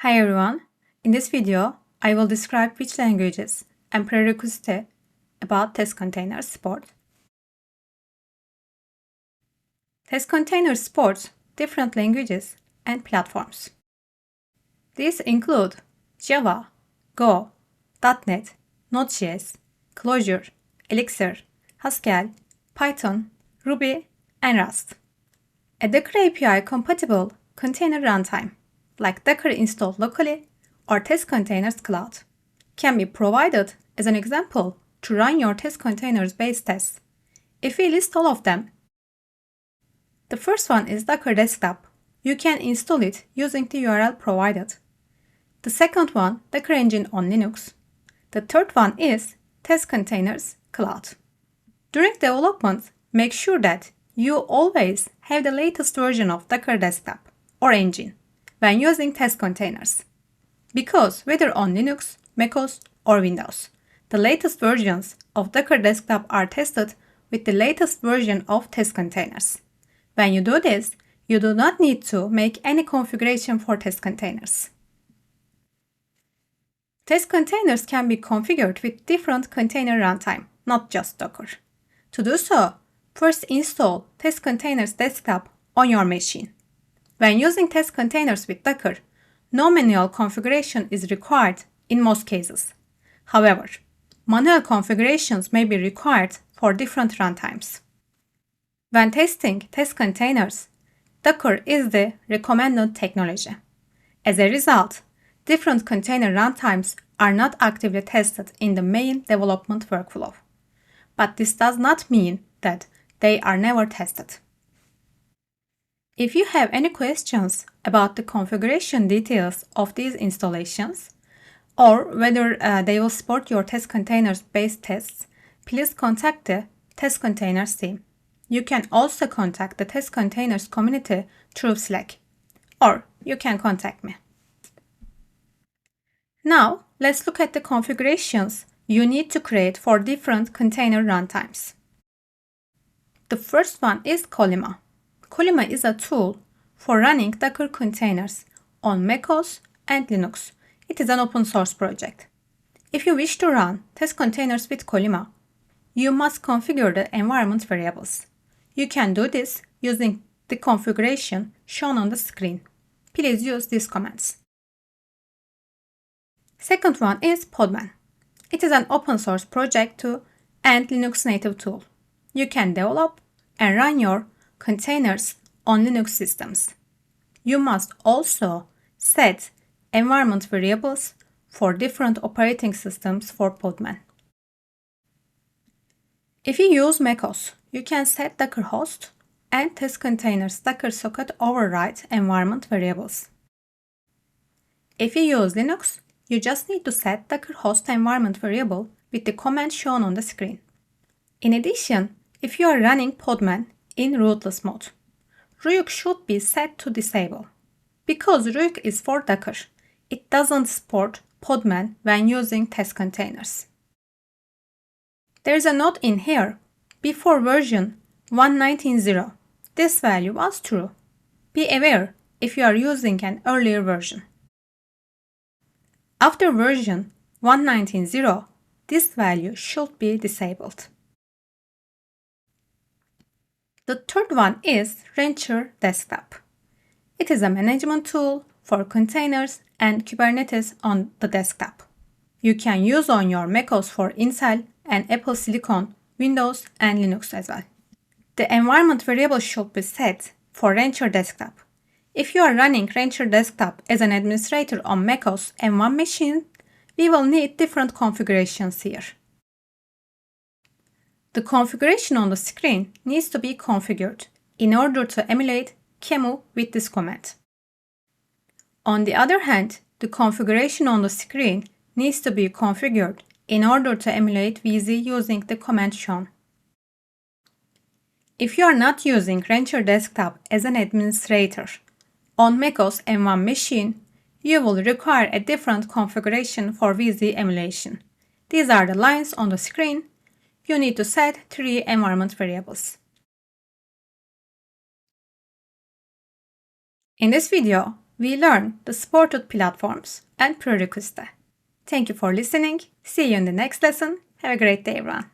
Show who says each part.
Speaker 1: Hi everyone, in this video I will describe which languages and prerequisites about test containers support. Test containers support different languages and platforms. These include Java, Go, .NET, Node.js, Clojure, Elixir, Haskell, Python, Ruby, and Rust. A Docker API compatible container runtime, like Docker installed locally or Testcontainers Cloud, can be provided as an example to run your test containers-based tests. If we list all of them, the first one is Docker Desktop. You can install it using the URL provided. The second one, Docker Engine on Linux. The third one is Testcontainers Cloud. During development, make sure that you always have the latest version of Docker Desktop or Engine when using test containers. Because whether on Linux, macOS, or Windows, the latest versions of Docker Desktop are tested with the latest version of test containers. When you do this, you do not need to make any configuration for test containers. Test containers can be configured with different container runtime, not just Docker. To do so, first install Testcontainers Desktop on your machine. When using test containers with Docker, no manual configuration is required in most cases. However, manual configurations may be required for different runtimes. When testing test containers, Docker is the recommended technology. As a result, different container runtimes are not actively tested in the main development workflow. But this does not mean that they are never tested. If you have any questions about the configuration details of these installations, or whether they will support your test containers-based tests, please contact the Test Containers team. You can also contact the Test Containers community through Slack, or you can contact me. Now, let's look at the configurations you need to create for different container runtimes. The first one is Kolima. Kolima is a tool for running Docker containers on macOS and Linux. It is an open source project. If you wish to run test containers with Kolima, you must configure the environment variables. You can do this using the configuration shown on the screen. Please use these commands. Second one is Podman. It is an open source project too and Linux native tool. You can develop and run your containers on Linux systems. You must also set environment variables for different operating systems for Podman. If you use macOS, you can set Docker host and test containers Docker socket override environment variables. If you use Linux, you just need to set Docker host environment variable with the command shown on the screen. In addition, if you are running Podman in rootless mode, Ruyuk should be set to disable. Because Ruyuk is for Docker, it doesn't support Podman when using test containers. There is a note in here. Before version 1.19.0, this value was true. Be aware if you are using an earlier version. After version 1.19.0, this value should be disabled. The third one is Rancher Desktop. It is a management tool for containers and Kubernetes on the desktop. You can use on your macOS for Intel and Apple Silicon, Windows, and Linux as well. The environment variable should be set for Rancher Desktop. If you are running Rancher Desktop as an administrator on macOS M1 machine, we will need different configurations here. The configuration on the screen needs to be configured in order to emulate QEMU with this command. On the other hand, the configuration on the screen needs to be configured in order to emulate VZ using the command shown. If you are not using Rancher Desktop as an administrator on macOS M1 machine, you will require a different configuration for VZ emulation. These are the lines on the screen. You need to set 3 environment variables. In this video, we learn the supported platforms and prerequisites. Thank you for listening. See you in the next lesson. Have a great day, everyone.